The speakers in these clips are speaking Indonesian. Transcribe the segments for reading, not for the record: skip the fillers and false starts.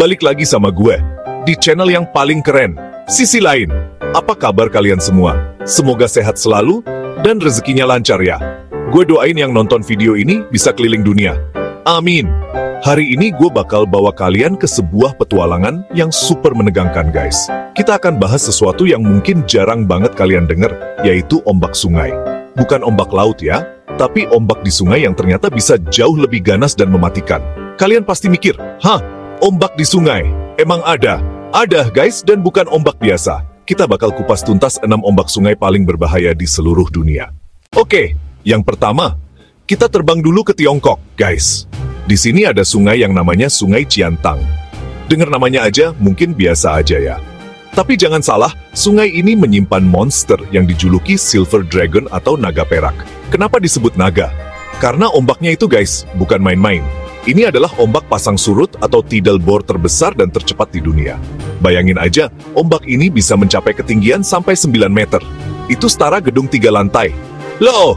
balik lagi sama gue di channel yang paling keren, Sisi Lain. Apa kabar kalian semua? Semoga sehat selalu dan rezekinya lancar ya. Gue doain yang nonton video ini bisa keliling dunia. Amin. Hari ini gue bakal bawa kalian ke sebuah petualangan yang super menegangkan guys. Kita akan bahas sesuatu yang mungkin jarang banget kalian denger, yaitu ombak sungai. Bukan ombak laut ya, tapi ombak di sungai yang ternyata bisa jauh lebih ganas dan mematikan. Kalian pasti mikir, ombak di sungai? Emang ada? Ada guys, dan bukan ombak biasa. Kita bakal kupas tuntas 6 ombak sungai paling berbahaya di seluruh dunia. Oke, yang pertama, kita terbang dulu ke Tiongkok, guys. Di sini ada sungai yang namanya Sungai Ciantang. Dengar namanya aja, mungkin biasa aja ya. Tapi jangan salah, sungai ini menyimpan monster yang dijuluki Silver Dragon atau naga perak. Kenapa disebut naga? Karena ombaknya itu guys, bukan main-main. Ini adalah ombak pasang surut atau tidal bore terbesar dan tercepat di dunia. Bayangin aja, ombak ini bisa mencapai ketinggian sampai 9 meter. Itu setara gedung 3 lantai. Loh,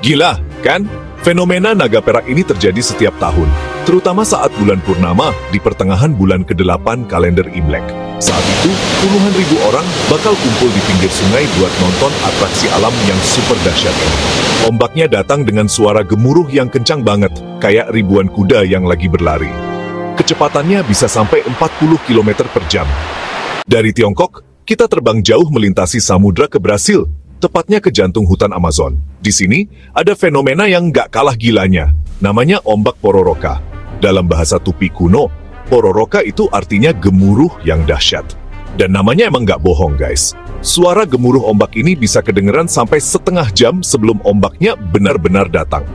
gila, kan? Fenomena naga perak ini terjadi setiap tahun, terutama saat bulan purnama di pertengahan bulan ke-8 kalender Imlek. Saat itu, puluhan ribu orang bakal kumpul di pinggir sungai buat nonton atraksi alam yang super dahsyat ini. Ombaknya datang dengan suara gemuruh yang kencang banget, kayak ribuan kuda yang lagi berlari. Kecepatannya bisa sampai 40 km per jam. Dari Tiongkok, kita terbang jauh melintasi samudra ke Brasil, tepatnya ke jantung hutan Amazon. Di sini, ada fenomena yang nggak kalah gilanya, namanya ombak pororoka. Dalam bahasa Tupi kuno, pororoka itu artinya gemuruh yang dahsyat. Dan namanya emang nggak bohong guys. Suara gemuruh ombak ini bisa kedengeran sampai setengah jam sebelum ombaknya benar-benar datang.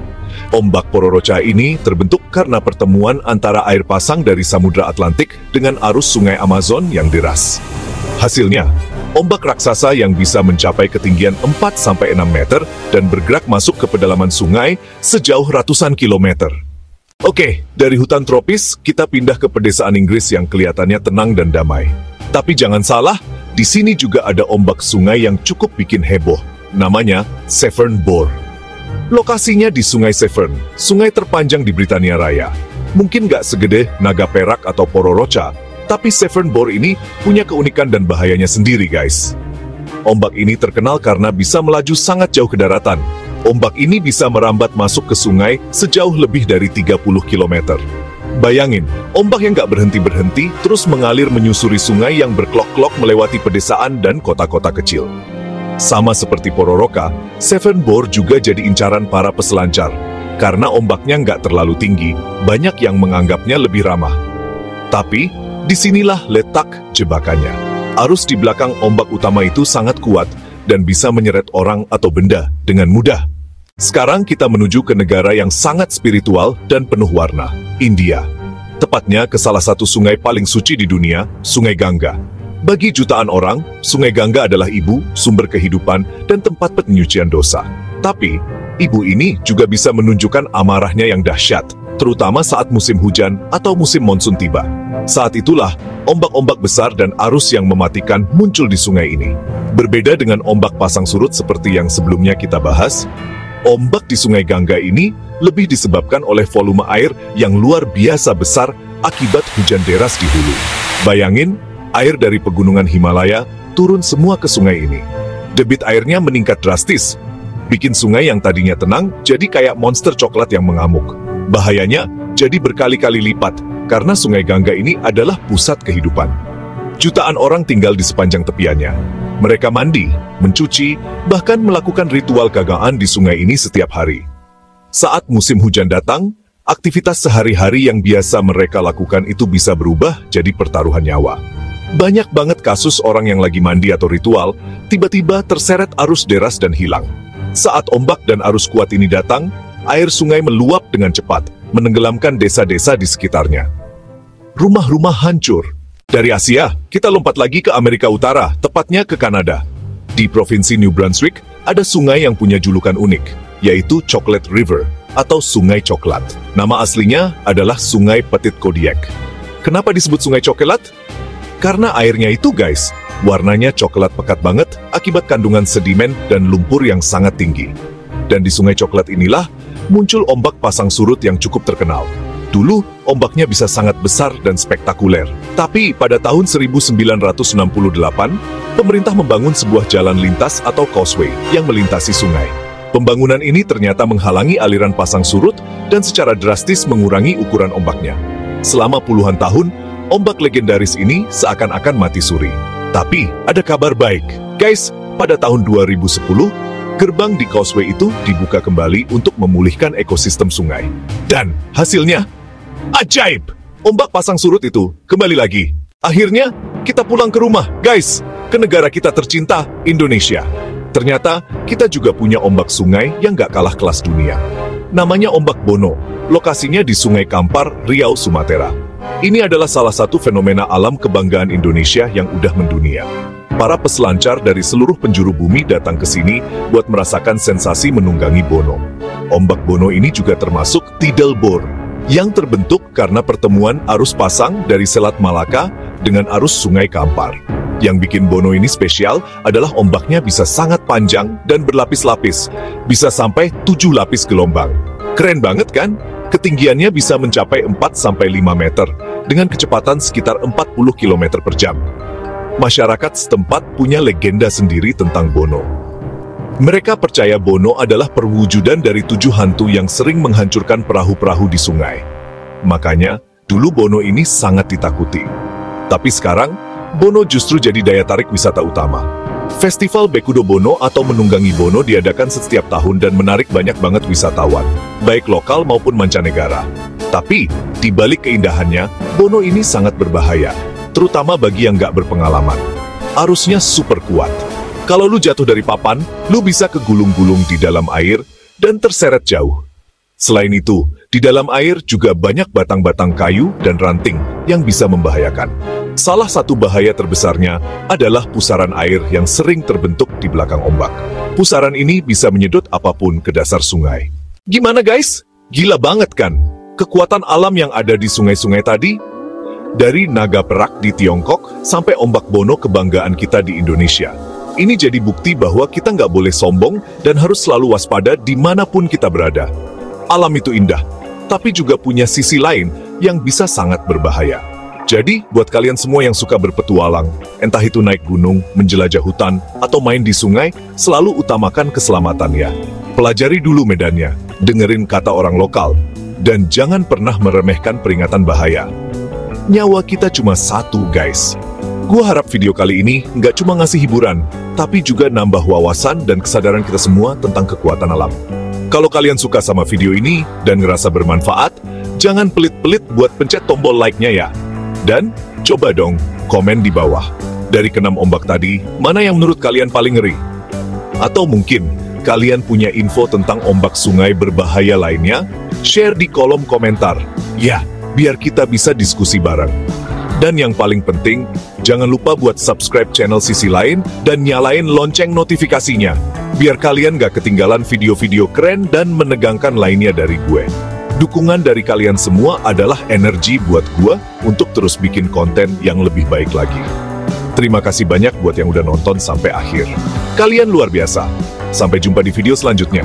Ombak pororoca ini terbentuk karena pertemuan antara air pasang dari Samudra Atlantik dengan arus sungai Amazon yang deras. Hasilnya, ombak raksasa yang bisa mencapai ketinggian 4-6 meter dan bergerak masuk ke pedalaman sungai sejauh ratusan kilometer. Oke, dari hutan tropis, kita pindah ke pedesaan Inggris yang kelihatannya tenang dan damai. Tapi jangan salah, di sini juga ada ombak sungai yang cukup bikin heboh. Namanya Severn Bore. Lokasinya di Sungai Severn, sungai terpanjang di Britania Raya. Mungkin nggak segede naga perak atau pororoca, tapi Severn Bore ini punya keunikan dan bahayanya sendiri guys. Ombak ini terkenal karena bisa melaju sangat jauh ke daratan. Ombak ini bisa merambat masuk ke sungai sejauh lebih dari 30 km. Bayangin, ombak yang nggak berhenti-berhenti terus mengalir menyusuri sungai yang berkelok-kelok melewati pedesaan dan kota-kota kecil. Sama seperti pororoca, Severn Bore juga jadi incaran para peselancar. Karena ombaknya nggak terlalu tinggi, banyak yang menganggapnya lebih ramah. Tapi, disinilah letak jebakannya. Arus di belakang ombak utama itu sangat kuat dan bisa menyeret orang atau benda dengan mudah. Sekarang kita menuju ke negara yang sangat spiritual dan penuh warna, India. Tepatnya ke salah satu sungai paling suci di dunia, Sungai Gangga. Bagi jutaan orang, Sungai Gangga adalah ibu, sumber kehidupan, dan tempat penyucian dosa. Tapi, ibu ini juga bisa menunjukkan amarahnya yang dahsyat, terutama saat musim hujan atau musim monsun tiba. Saat itulah, ombak-ombak besar dan arus yang mematikan muncul di sungai ini. Berbeda dengan ombak pasang surut seperti yang sebelumnya kita bahas, ombak di Sungai Gangga ini lebih disebabkan oleh volume air yang luar biasa besar akibat hujan deras di hulu. Bayangin, air dari pegunungan Himalaya turun semua ke sungai ini. Debit airnya meningkat drastis, bikin sungai yang tadinya tenang jadi kayak monster coklat yang mengamuk. Bahayanya jadi berkali-kali lipat, karena Sungai Gangga ini adalah pusat kehidupan. Jutaan orang tinggal di sepanjang tepiannya. Mereka mandi, mencuci, bahkan melakukan ritual gagaan di sungai ini setiap hari. Saat musim hujan datang, aktivitas sehari-hari yang biasa mereka lakukan itu bisa berubah jadi pertaruhan nyawa. Banyak banget kasus orang yang lagi mandi atau ritual, tiba-tiba terseret arus deras dan hilang. Saat ombak dan arus kuat ini datang, air sungai meluap dengan cepat, menenggelamkan desa-desa di sekitarnya. Rumah-rumah hancur. Dari Asia, kita lompat lagi ke Amerika Utara, tepatnya ke Kanada. Di Provinsi New Brunswick, ada sungai yang punya julukan unik, yaitu Chocolate River, atau Sungai Coklat. Nama aslinya adalah Sungai Petit Kodiak. Kenapa disebut Sungai Coklat? Karena airnya itu guys, warnanya coklat pekat banget akibat kandungan sedimen dan lumpur yang sangat tinggi. Dan di Sungai Coklat inilah, muncul ombak pasang surut yang cukup terkenal. Dulu, ombaknya bisa sangat besar dan spektakuler. Tapi pada tahun 1968, pemerintah membangun sebuah jalan lintas atau causeway yang melintasi sungai. Pembangunan ini ternyata menghalangi aliran pasang surut dan secara drastis mengurangi ukuran ombaknya. Selama puluhan tahun, ombak legendaris ini seakan-akan mati suri. Tapi ada kabar baik. Guys, pada tahun 2010, gerbang di causeway itu dibuka kembali untuk memulihkan ekosistem sungai. Dan hasilnya ajaib! Ombak pasang surut itu kembali lagi. Akhirnya, kita pulang ke rumah, guys, ke negara kita tercinta, Indonesia. Ternyata, kita juga punya ombak sungai yang gak kalah kelas dunia. Namanya Ombak Bono, lokasinya di Sungai Kampar, Riau, Sumatera. Ini adalah salah satu fenomena alam kebanggaan Indonesia yang udah mendunia. Para peselancar dari seluruh penjuru bumi datang ke sini buat merasakan sensasi menunggangi Bono. Ombak Bono ini juga termasuk tidal bore, yang terbentuk karena pertemuan arus pasang dari Selat Malaka dengan arus Sungai Kampar. Yang bikin Bono ini spesial adalah ombaknya bisa sangat panjang dan berlapis-lapis, bisa sampai 7 lapis gelombang. Keren banget kan? Ketinggiannya bisa mencapai 4-5 meter, dengan kecepatan sekitar 40 km per jam. Masyarakat setempat punya legenda sendiri tentang Bono. Mereka percaya Bono adalah perwujudan dari 7 hantu yang sering menghancurkan perahu-perahu di sungai. Makanya, dulu Bono ini sangat ditakuti. Tapi sekarang, Bono justru jadi daya tarik wisata utama. Festival Bekudo Bono atau Menunggangi Bono diadakan setiap tahun dan menarik banyak banget wisatawan, baik lokal maupun mancanegara. Tapi, di balik keindahannya, Bono ini sangat berbahaya, terutama bagi yang nggak berpengalaman. Arusnya super kuat. Kalau lu jatuh dari papan, lu bisa kegulung-gulung di dalam air dan terseret jauh. Selain itu, di dalam air juga banyak batang-batang kayu dan ranting yang bisa membahayakan. Salah satu bahaya terbesarnya adalah pusaran air yang sering terbentuk di belakang ombak. Pusaran ini bisa menyedot apapun ke dasar sungai. Gimana guys? Gila banget kan? Kekuatan alam yang ada di sungai-sungai tadi? Dari naga perak di Tiongkok sampai ombak Bono kebanggaan kita di Indonesia. Ini jadi bukti bahwa kita nggak boleh sombong dan harus selalu waspada dimanapun kita berada. Alam itu indah, tapi juga punya sisi lain yang bisa sangat berbahaya. Jadi, buat kalian semua yang suka berpetualang, entah itu naik gunung, menjelajah hutan, atau main di sungai, selalu utamakan keselamatan ya. Pelajari dulu medannya, dengerin kata orang lokal, dan jangan pernah meremehkan peringatan bahaya. Nyawa kita cuma satu, guys. Gua harap video kali ini nggak cuma ngasih hiburan, tapi juga nambah wawasan dan kesadaran kita semua tentang kekuatan alam. Kalau kalian suka sama video ini dan ngerasa bermanfaat, jangan pelit-pelit buat pencet tombol like-nya ya. Dan coba dong komen di bawah. Dari ke-6 ombak tadi, mana yang menurut kalian paling ngeri? Atau mungkin kalian punya info tentang ombak sungai berbahaya lainnya? Share di kolom komentar. Ya, biar kita bisa diskusi bareng. Dan yang paling penting, jangan lupa buat subscribe channel Sisi Lain dan nyalain lonceng notifikasinya. Biar kalian gak ketinggalan video-video keren dan menegangkan lainnya dari gue. Dukungan dari kalian semua adalah energi buat gue untuk terus bikin konten yang lebih baik lagi. Terima kasih banyak buat yang udah nonton sampai akhir. Kalian luar biasa. Sampai jumpa di video selanjutnya.